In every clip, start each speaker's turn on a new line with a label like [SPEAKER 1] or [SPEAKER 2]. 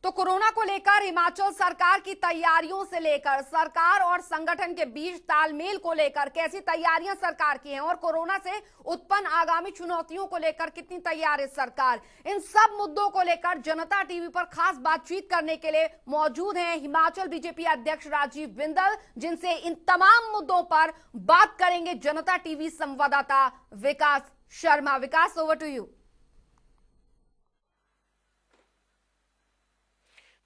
[SPEAKER 1] तो कोरोना को लेकर हिमाचल सरकार की तैयारियों से लेकर सरकार और संगठन के बीच तालमेल को लेकर कैसी तैयारियां सरकार की हैं और कोरोना से उत्पन्न आगामी चुनौतियों को लेकर कितनी तैयार है सरकार, इन सब मुद्दों को लेकर जनता टीवी पर खास बातचीत करने के लिए मौजूद हैं हिमाचल बीजेपी अध्यक्ष राजीव बिंदल, जिनसे इन तमाम मुद्दों पर बात करेंगे जनता टीवी संवाददाता विकास शर्मा। विकास, ओवर टू यू।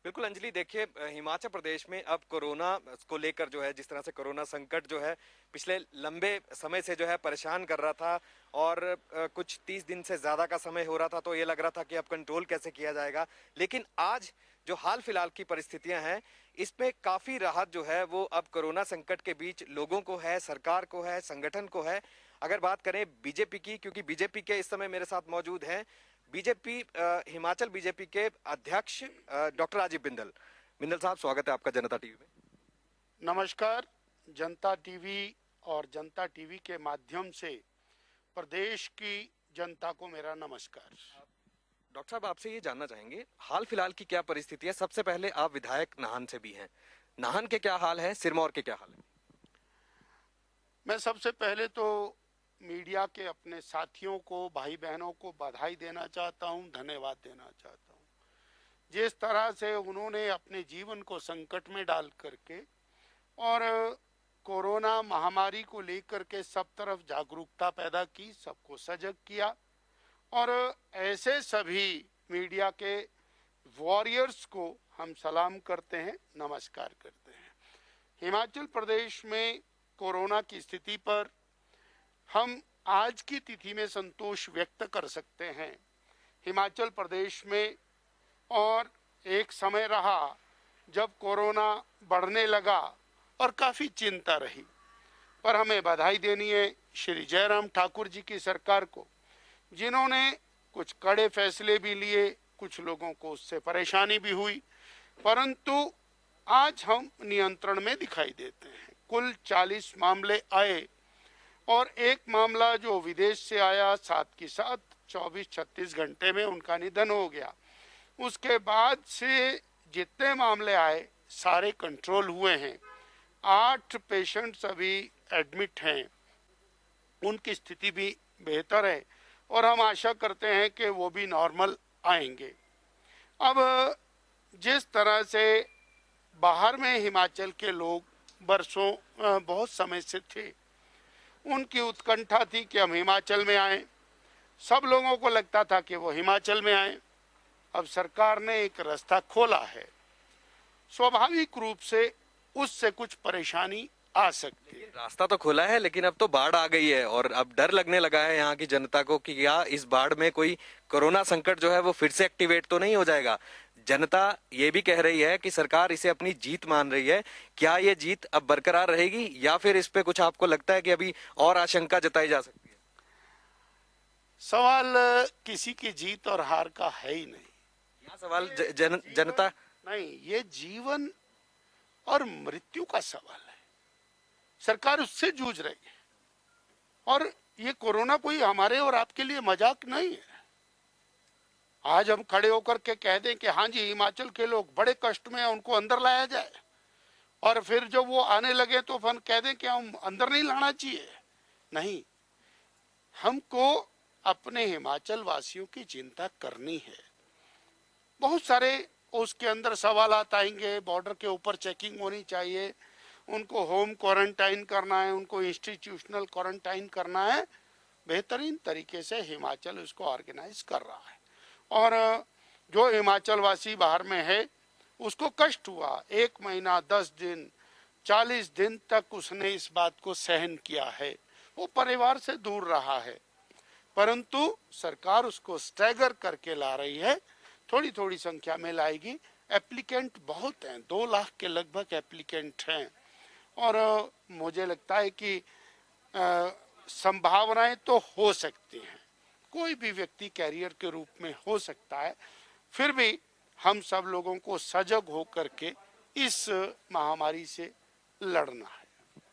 [SPEAKER 2] बिल्कुल अंजलि, देखिए हिमाचल प्रदेश में अब कोरोना को लेकर जो है, जिस तरह से कोरोना संकट जो है पिछले लंबे समय से जो है परेशान कर रहा था और कुछ 30 दिन से ज्यादा का समय हो रहा था, तो ये लग रहा था कि अब कंट्रोल कैसे किया जाएगा। लेकिन आज जो हाल फिलहाल की परिस्थितियां हैं, इसमें काफी राहत जो है वो अब कोरोना संकट के बीच लोगों को है, सरकार को है, संगठन को है। अगर बात करें बीजेपी की, क्योंकि बीजेपी के इस समय मेरे साथ मौजूद हैं बीजेपी हिमाचल बीजेपी के अध्यक्ष डॉक्टर राजीव बिंदल। बिंदल साहब, स्वागत है आपका जनता टीवी में।
[SPEAKER 3] नमस्कार। जनता टीवी और जनता टीवी के माध्यम से प्रदेश की जनता को मेरा नमस्कार।
[SPEAKER 2] डॉक्टर साहब, आपसे ये जानना चाहेंगे हाल फिलहाल की क्या परिस्थिति है। सबसे पहले आप विधायक नाहन से भी हैं, नाहन के क्या हाल है, सिरमौर के क्या हाल है?
[SPEAKER 3] मैं सबसे पहले तो मीडिया के अपने साथियों को, भाई बहनों को बधाई देना चाहता हूं, धन्यवाद देना चाहता हूं। जिस तरह से उन्होंने अपने जीवन को संकट में डाल करके और कोरोना महामारी को लेकर के सब तरफ जागरूकता पैदा की, सबको सजग किया, और ऐसे सभी मीडिया के वॉरियर्स को हम सलाम करते हैं, नमस्कार करते हैं। हिमाचल प्रदेश में कोरोना की स्थिति पर हम आज की तिथि में संतोष व्यक्त कर सकते हैं। हिमाचल प्रदेश में और एक समय रहा जब कोरोना बढ़ने लगा और काफ़ी चिंता रही, पर हमें बधाई देनी है श्री जयराम ठाकुर जी की सरकार को, जिन्होंने कुछ कड़े फैसले भी लिए, कुछ लोगों को उससे परेशानी भी हुई, परंतु आज हम नियंत्रण में दिखाई देते हैं। कुल 40 मामले आए और एक मामला जो विदेश से आया, साथ के साथ 24-36 घंटे में उनका निधन हो गया। उसके बाद से जितने मामले आए सारे कंट्रोल हुए हैं। 8 पेशेंट्स अभी एडमिट हैं, उनकी स्थिति भी बेहतर है और हम आशा करते हैं कि वो भी नॉर्मल आएंगे। अब जिस तरह से बाहर में हिमाचल के लोग बरसों बहुत समय से थे, उनकी उत्कंठा थी कि हम हिमाचल में आए। सब लोगों को लगता था कि वो हिमाचल में आए। अब सरकार ने एक रास्ता खोला है, स्वाभाविक रूप से उससे कुछ परेशानी आ सकती है।
[SPEAKER 2] रास्ता तो खोला है, लेकिन अब तो बाढ़ आ गई है और अब डर लगने लगा है यहाँ की जनता को कि क्या इस बाढ़ में कोई कोरोना संकट जो है वो फिर से एक्टिवेट तो नहीं हो जाएगा। जनता ये भी कह रही है कि सरकार इसे अपनी जीत मान रही है। क्या ये जीत अब बरकरार रहेगी या फिर इस पे कुछ आपको लगता है कि अभी और आशंका जताई जा सकती है?
[SPEAKER 3] सवाल किसी की जीत और हार का है ही नहीं।
[SPEAKER 2] यहाँ सवाल जनता
[SPEAKER 3] नहीं, ये जीवन और मृत्यु का सवाल है। सरकार उससे जूझ रही है और ये कोरोना कोई हमारे और आपके लिए मजाक नहीं है। आज हम खड़े होकर के कह दें कि हाँ जी, हिमाचल के लोग बड़े कष्ट में हैं, उनको अंदर लाया जाए, और फिर जब वो आने लगे तो फिर कह दें कि हम अंदर नहीं लाना चाहिए। नहीं, हमको अपने हिमाचल वासियों की चिंता करनी है। बहुत सारे उसके अंदर सवालात आएंगे। बॉर्डर के ऊपर चेकिंग होनी चाहिए, उनको होम क्वारंटाइन करना है, उनको इंस्टीट्यूशनल क्वारंटाइन करना है। बेहतरीन तरीके से हिमाचल उसको ऑर्गेनाइज कर रहा है और जो हिमाचल वासी बाहर में है उसको कष्ट हुआ। 1 महीना 10 दिन 40 दिन तक उसने इस बात को सहन किया है, वो परिवार से दूर रहा है, परंतु सरकार उसको स्टैगर करके ला रही है। थोड़ी थोड़ी संख्या में लाएगी। एप्लीकेंट बहुत हैं, 2 लाख के लगभग एप्लीकेंट हैं और मुझे लगता है कि संभावनाएं तो हो सकती हैं, कोई भी व्यक्ति कैरियर के रूप में हो सकता है। फिर भी हम सब लोगों को सजग होकर के इस महामारी से लड़ना है।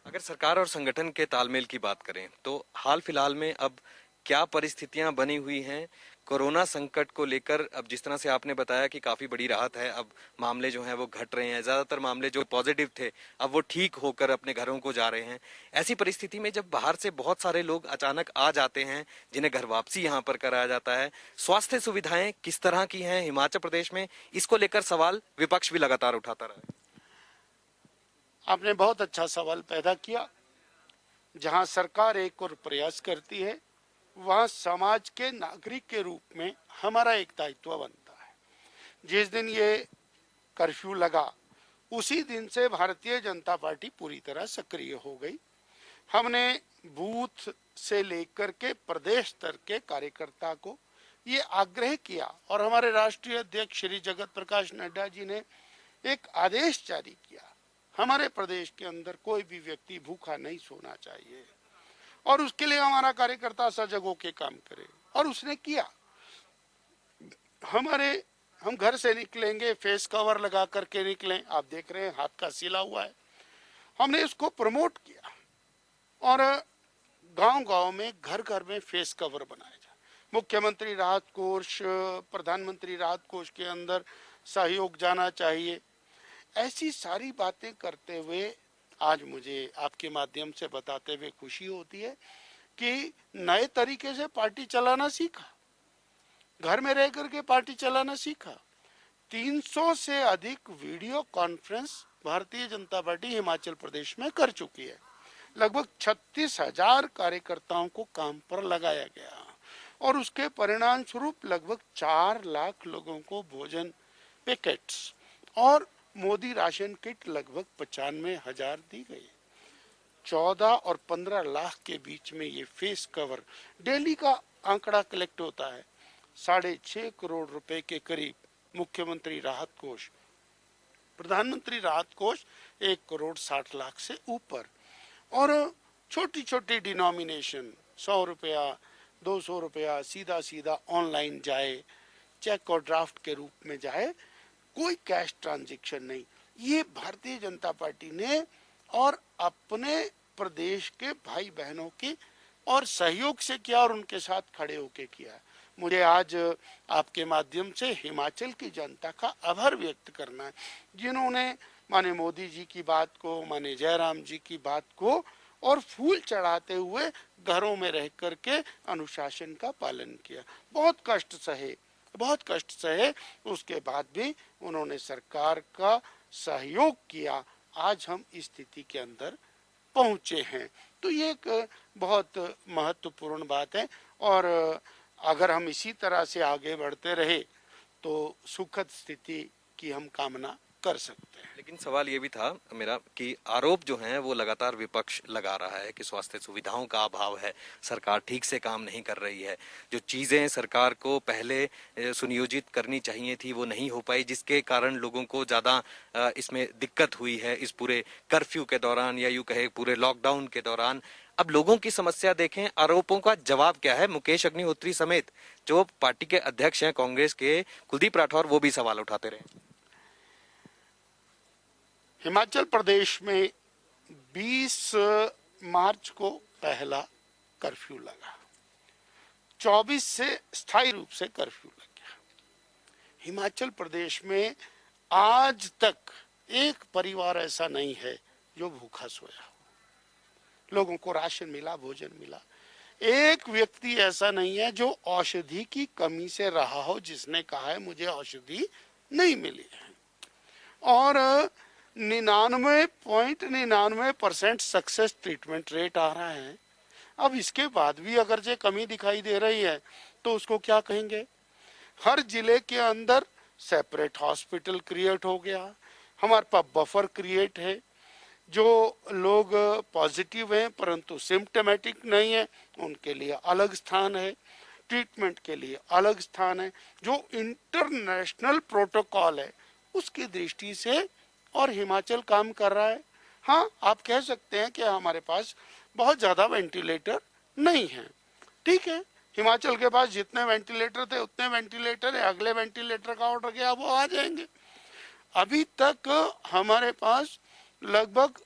[SPEAKER 2] अगर सरकार और संगठन के तालमेल की बात करें तो हाल फिलहाल में अब क्या परिस्थितियां बनी हुई हैं, कोरोना संकट को लेकर अब जिस तरह से आपने बताया कि काफी बड़ी राहत है, अब मामले जो हैं वो घट रहे हैं, ज्यादातर मामले जो पॉजिटिव थे अब वो ठीक होकर अपने घरों को जा रहे हैं। ऐसी परिस्थिति में जब बाहर से बहुत सारे लोग अचानक आ जाते हैं जिन्हें घर वापसी यहाँ पर कराया जाता है, स्वास्थ्य सुविधाएं किस तरह की हैं हिमाचल प्रदेश में, इसको लेकर सवाल विपक्ष भी लगातार उठाता रहा है।
[SPEAKER 3] आपने बहुत अच्छा सवाल पैदा किया। जहां सरकार एक और प्रयास करती है, वहां समाज के नागरिक के रूप में हमारा एक दायित्व बनता है। जिस दिन ये कर्फ्यू लगा उसी दिन से भारतीय जनता पार्टी पूरी तरह सक्रिय हो गई। हमने बूथ से लेकर के प्रदेश स्तर के कार्यकर्ता को ये आग्रह किया और हमारे राष्ट्रीय अध्यक्ष श्री जगत प्रकाश नड्डा जी ने एक आदेश जारी किया, हमारे प्रदेश के अंदर कोई भी व्यक्ति भूखा नहीं सोना चाहिए और उसके लिए हमारा कार्यकर्ता सजग होकर काम करे। और उसने किया। हम घर से निकलेंगे फेस कवर लगा करके निकलें, आप देख रहे हैं हाथ का सिला हुआ है। हमने इसको प्रमोट किया और गांव-गांव में घर घर में फेस कवर बनाया जाए। मुख्यमंत्री राहत कोष, प्रधानमंत्री राहत कोष के अंदर सहयोग जाना चाहिए। ऐसी सारी बातें करते हुए आज मुझे आपके माध्यम से बताते हुए खुशी होती है कि नए तरीके से पार्टी चलाना सीखा, घर में रह करके पार्टी चलाना सीखा। 300 से अधिक video conference Bharatiya Janata party Himachal Pradesh में कर चुकी है। लगभग 36,000 कार्यकर्ताओं को काम पर लगाया गया और उसके परिणाम स्वरूप लगभग 4 लाख लोगों को भोजन पैकेट्स और मोदी राशन किट लगभग 95,000 दी गई। 14 और 15 लाख के बीच में ये फेस कवर डेली का आंकड़ा कलेक्ट होता है। 6.5 करोड़ रुपए के करीब मुख्यमंत्री राहत कोष, प्रधानमंत्री राहत कोष 1 करोड़ 60 लाख से ऊपर और छोटी छोटी डिनोमिनेशन 100 रुपया 200 रुपया सीधा सीधा ऑनलाइन जाए, चेक और ड्राफ्ट के रूप में जाए, कोई कैश ट्रांजैक्शन नहीं। ये भारतीय जनता पार्टी ने और अपने प्रदेश के भाई बहनों के और सहयोग से किया और उनके साथ खड़े होके किया। मुझे आज आपके माध्यम से हिमाचल की जनता का आभार व्यक्त करना है, जिन्होंने माने मोदी जी की बात को, माने जयराम जी की बात को और फूल चढ़ाते हुए घरों में रह करके अनुशासन का पालन किया। बहुत कष्ट सहे, उसके बाद भी उन्होंने सरकार का सहयोग किया। आज हम इस स्थिति के अंदर पहुंचे हैं, तो ये एक बहुत महत्वपूर्ण बात है और अगर हम इसी तरह से आगे बढ़ते रहे तो सुखद स्थिति की हम कामना कर सकते हैं।
[SPEAKER 2] लेकिन सवाल ये भी था मेरा कि आरोप जो हैं वो लगातार विपक्ष लगा रहा है कि स्वास्थ्य सुविधाओं का अभाव है, सरकार ठीक से काम नहीं कर रही है, जो चीजें सरकार को पहले सुनियोजित करनी चाहिए थी वो नहीं हो पाई, जिसके कारण लोगों को ज्यादा इसमें दिक्कत हुई है इस पूरे कर्फ्यू के दौरान या यूं कहे पूरे लॉकडाउन के दौरान। अब लोगों की समस्या देखें, आरोपों का जवाब क्या है? मुकेश अग्निहोत्री समेत जो पार्टी के अध्यक्ष हैं कांग्रेस के कुलदीप राठौर, वो भी सवाल उठाते रहे।
[SPEAKER 3] हिमाचल प्रदेश में 20 मार्च को पहला कर्फ्यू लगा, 24 से स्थायी रूप से कर्फ्यू लग गया। हिमाचल प्रदेश में आज तक एक परिवार ऐसा नहीं है जो भूखा सोया हो। लोगों को राशन मिला, भोजन मिला। एक व्यक्ति ऐसा नहीं है जो औषधि की कमी से रहा हो जिसने कहा है मुझे औषधि नहीं मिली है। और 99.99% सक्सेस ट्रीटमेंट रेट आ रहा है। अब इसके बाद भी अगर जो कमी दिखाई दे रही है तो उसको क्या कहेंगे? हर जिले के अंदर सेपरेट हॉस्पिटल क्रिएट हो गया, हमारे पास बफर क्रिएट है। जो लोग पॉजिटिव हैं परंतु सिम्टोमेटिक नहीं है उनके लिए अलग स्थान है, ट्रीटमेंट के लिए अलग स्थान है। जो इंटरनेशनल प्रोटोकॉल है उसकी दृष्टि से और हिमाचल काम कर रहा है। हाँ, आप कह सकते हैं कि हमारे पास बहुत ज़्यादा वेंटिलेटर नहीं है, ठीक है। हिमाचल के पास जितने वेंटिलेटर थे उतने वेंटिलेटर है, अगले वेंटिलेटर का ऑर्डर किया वो आ जाएंगे। अभी तक हमारे पास लगभग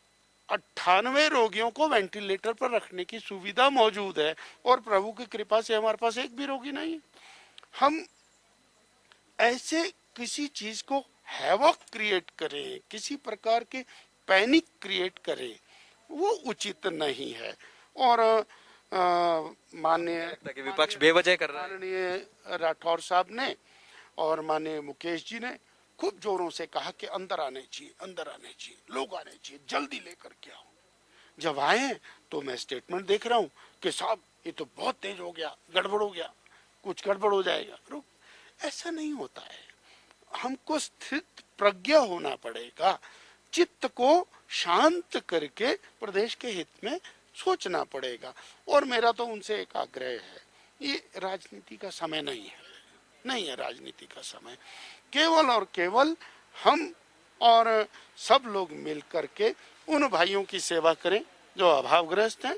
[SPEAKER 3] 98 रोगियों को वेंटिलेटर पर रखने की सुविधा मौजूद है और प्रभु की कृपा से हमारे पास एक भी रोगी नहीं है। हम ऐसे किसी चीज को हैवॉक क्रिएट करें, किसी प्रकार के पैनिक क्रिएट करें, वो उचित नहीं है। और माननीय
[SPEAKER 2] विपक्ष बेवजह कर रहा है।
[SPEAKER 3] माननीय राठौर साहब ने और माननीय मुकेश जी ने खूब जोरों से कहा कि अंदर आने चाहिए, अंदर आने चाहिए, लोग आने चाहिए, जल्दी लेकर के आओ। जब आए तो मैं स्टेटमेंट देख रहा हूँ कि साहब ये तो बहुत तेज हो गया, गड़बड़ हो गया, कुछ गड़बड़ हो जाएगा। रुक, ऐसा नहीं होता है। हमको स्थित प्रज्ञ होना पड़ेगा, चित्त को शांत करके प्रदेश के हित में सोचना पड़ेगा। और मेरा तो उनसे एक आग्रह है, ये राजनीति का समय नहीं है राजनीति का समय। केवल और केवल हम और सब लोग मिल करके उन भाइयों की सेवा करें जो अभावग्रस्त हैं,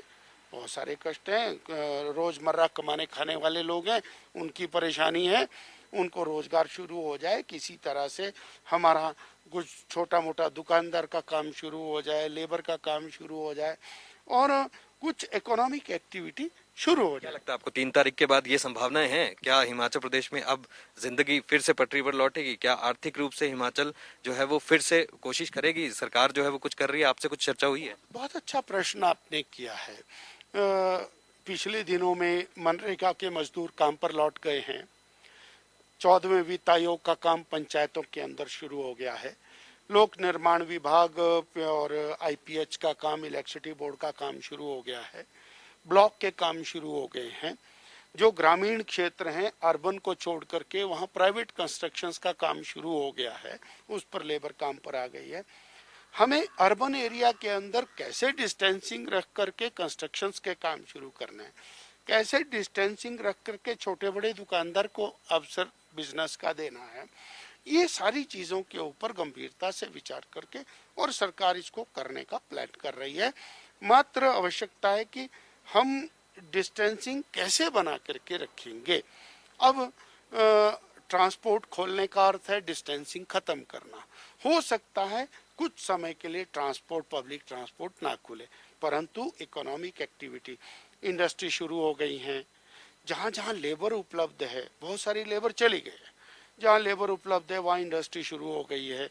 [SPEAKER 3] बहुत सारे कष्ट हैं, रोजमर्रा कमाने खाने वाले लोग हैं, उनकी परेशानी है, उनको रोजगार शुरू हो जाए, किसी तरह से हमारा कुछ छोटा मोटा दुकानदार का काम शुरू हो जाए, लेबर का काम शुरू हो जाए और कुछ इकोनॉमिक एक्टिविटी शुरू हो
[SPEAKER 2] क्या
[SPEAKER 3] जाए।
[SPEAKER 2] लगता है आपको 3 तारीख के बाद ये संभावनाएं हैं? क्या हिमाचल प्रदेश में अब जिंदगी फिर से पटरी पर लौटेगी? क्या आर्थिक रूप से हिमाचल जो है वो फिर से कोशिश करेगी? सरकार जो है वो कुछ कर रही है? आपसे कुछ चर्चा हुई है?
[SPEAKER 3] बहुत अच्छा प्रश्न आपने किया है। पिछले दिनों में मनरेगा के मजदूर काम पर लौट गए हैं। 14वें वित्त आयोग का काम पंचायतों के अंदर शुरू हो गया है। लोक निर्माण विभाग और आईपीएच का काम, इलेक्ट्रिसिटी बोर्ड का काम शुरू हो गया है। ब्लॉक के काम शुरू हो गए हैं। जो ग्रामीण क्षेत्र हैं, अर्बन को छोड़ करके वहाँ प्राइवेट कंस्ट्रक्शंस का काम शुरू हो गया है, उस पर लेबर काम पर आ गई है। हमें अर्बन एरिया के अंदर कैसे डिस्टेंसिंग रख करके कंस्ट्रक्शंस के काम शुरू करने हैं, कैसे डिस्टेंसिंग रख करके छोटे बड़े दुकानदार को अवसर बिजनेस का देना है, ये सारी चीज़ों के ऊपर गंभीरता से विचार करके और सरकार इसको करने का प्लान कर रही है। मात्र आवश्यकता है कि हम डिस्टेंसिंग कैसे बना करके रखेंगे। अब ट्रांसपोर्ट खोलने का अर्थ है डिस्टेंसिंग खत्म करना। हो सकता है कुछ समय के लिए ट्रांसपोर्ट, पब्लिक ट्रांसपोर्ट ना खुले, परंतु इकोनॉमिक एक्टिविटी, इंडस्ट्री शुरू हो गई हैं। जहाँ जहाँ लेबर उपलब्ध है, बहुत सारी लेबर चली गई है, जहाँ लेबर उपलब्ध है वहाँ इंडस्ट्री शुरू हो गई है।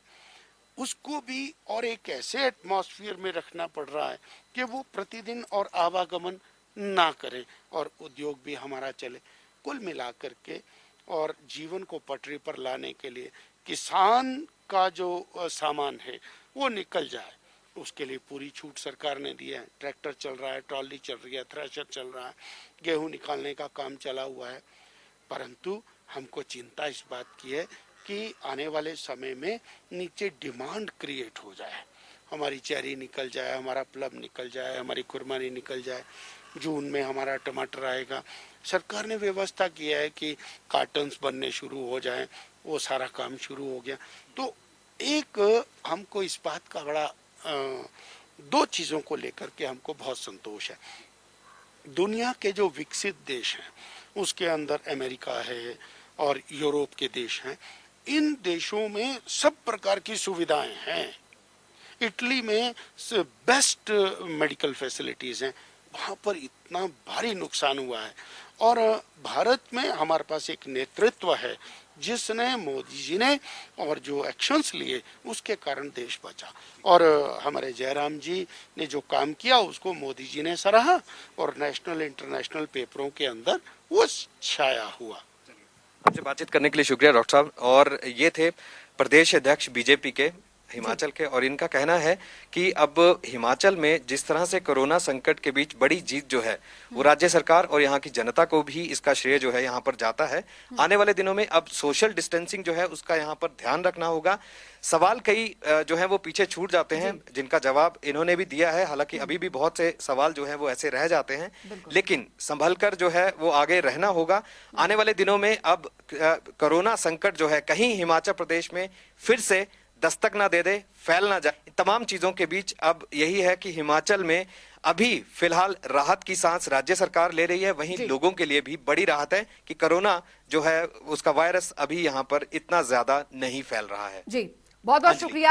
[SPEAKER 3] उसको भी और एक ऐसे एटमॉस्फेयर में रखना पड़ रहा है कि वो प्रतिदिन और आवागमन ना करें और उद्योग भी हमारा चले। कुल मिलाकर के और जीवन को पटरी पर लाने के लिए किसान का जो सामान है वो निकल जाए, उसके लिए पूरी छूट सरकार ने दी है। ट्रैक्टर चल रहा है, ट्रॉली चल रही है, थ्रेशर चल रहा है, गेहूं निकालने का काम चला हुआ है। परंतु हमको चिंता इस बात की है कि आने वाले समय में नीचे डिमांड क्रिएट हो जाए, हमारी चेरी निकल जाए, हमारा प्लम निकल जाए, हमारी खुरमानी निकल जाए, जून में हमारा टमाटर आएगा। सरकार ने व्यवस्था किया है कि कार्टन्स बनने शुरू हो जाएं, वो सारा काम शुरू हो गया। तो एक हमको इस बात का बड़ा दो चीज़ों को लेकर के हमको बहुत संतोष है। दुनिया के जो विकसित देश हैं उसके अंदर अमेरिका है और यूरोप के देश हैं, इन देशों में सब प्रकार की सुविधाएं हैं। इटली में बेस्ट मेडिकल फैसिलिटीज़ हैं, वहाँ पर इतना भारी नुकसान हुआ है। और भारत में हमारे पास एक नेतृत्व है जिसने, मोदी जी ने, और जो एक्शंस लिए उसके कारण देश बचा। और हमारे जयराम जी ने जो काम किया उसको मोदी जी ने सराहा और नेशनल इंटरनेशनल पेपरों के अंदर वो छाया हुआ।
[SPEAKER 2] आपसे बातचीत करने के लिए शुक्रिया डॉक्टर साहब। और ये थे प्रदेश अध्यक्ष बीजेपी के हिमाचल के, और इनका कहना है कि अब हिमाचल में जिस तरह से कोरोना संकट के बीच बड़ी जीत जो है वो राज्य सरकार और यहाँ की जनता को भी इसका श्रेय जो है यहाँ पर जाता है। आने वाले दिनों में अब सोशल डिस्टेंसिंग जो है उसका यहाँ पर ध्यान रखना होगा। सवाल कई जो है वो पीछे छूट जाते हैं जिनका जवाब इन्होंने भी दिया है, हालांकि अभी भी बहुत से सवाल जो है वो ऐसे रह जाते हैं, लेकिन संभल कर जो है वो आगे रहना होगा। आने वाले दिनों में अब कोरोना संकट जो है कहीं हिमाचल प्रदेश में फिर से दस्तक ना दे दे, फैल ना जाए। तमाम चीजों के बीच अब यही है कि हिमाचल में अभी फिलहाल राहत की सांस राज्य सरकार ले रही है, वहीं लोगों के लिए भी बड़ी राहत है कि कोरोना जो है उसका वायरस अभी यहाँ पर इतना ज्यादा नहीं फैल रहा है।
[SPEAKER 1] जी, बहुत बहुत शुक्रिया।